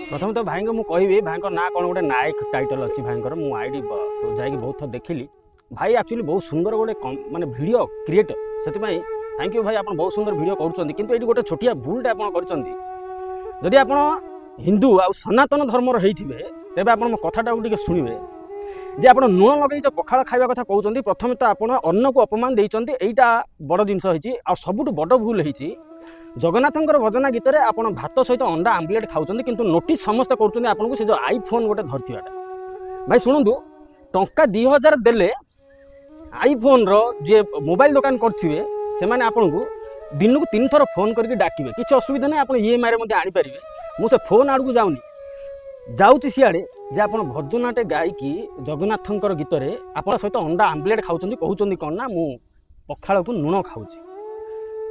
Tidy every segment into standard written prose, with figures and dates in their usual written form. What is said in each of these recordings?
प्रथम तो भाई को मुझे कहबी भाई ना कौन गोटे नायक टाइटल अच्छी भाई मु आईडी जाकि बहुत थर देखिली भाई एक्चुअली बहुत सुंदर गोटे माने वीडियो क्रिएटर से थैंक यू भाई आप बहुत सुंदर वीडियो कर गोटे छोटिया भूलटा आपड़ी आप हिंदू आ सनातन धर्मर होते तेज आप कथाटा टे शुणे जे आप लुण लगे पखाड़ खावा कथा कहते प्रथम तो आप अन्न को अपमान देते यहीटा बड़ जिनस आ सबुठ बड़ भूल होती जगन्नाथंकर भजना गीत में आप भात सहित अंडा आम्लेट खाऊँ किंतु नोटिस समस्त करूँ से जो आईफोन गोटे धरतीटा भाई शुणु टंका 2000 देले आईफोन जे मोबाइल दुकान करेंगे से आपन को दिन को 3 थर फोन करके डाकिबे किसी असुविधा नहीं आप ईएमआई रे आनीपारे मुझे फोन आड़ को जाऊनी जाऊँगी सियाड़े जे आप भजनाटे गायकी जगन्नाथंकर गीत में आप सहित अंडा आम्लेट खाऊँ कहते कौन ना मु पखाड़ को लुण खाऊँ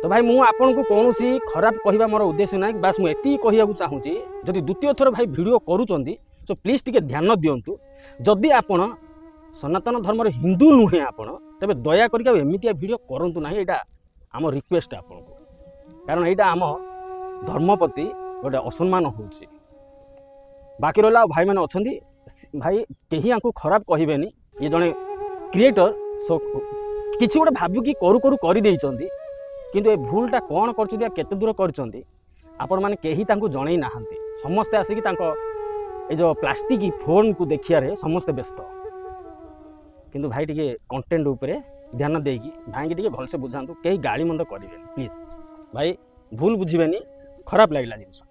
तो भाई मुझे आपन को कौन खराब कहवा मोर उद्देश्य ना बास मुझे कहूँ चाहूँगी जदि द्वितीय थर भाई वीडियो करुँच तो प्लीज टिके ध्यान दिंतु जदि आपण सनातन धर्म हिंदू नुहे आपण तेज दया करके एमतिया वीडियो करूँ ना यहाँ आम रिक्वेस्ट आपन को कारण यहाँ आम धर्म प्रति गोटे असम्मान हो बाकी रहा भाई मैंने अच्छा भाई कहीं आपको खराब कहबेनी ये जड़े क्रिएटर किसी गोटे भाविकी करू करू कर किंतु ए भूलटा कौन करते दूर कर आपण मैंने कहीं जन ना समस्ते आसिक जो प्लास्टिक फोन को देखिए समस्ते व्यस्त किंतु भाई टिके कंटेंट उपरे ध्यान देकी भाई टिके भलसे बुझातु कहीं गाड़ी मंद करेंगे प्लीज भाई भूल बुझे खराब लगे जिनस।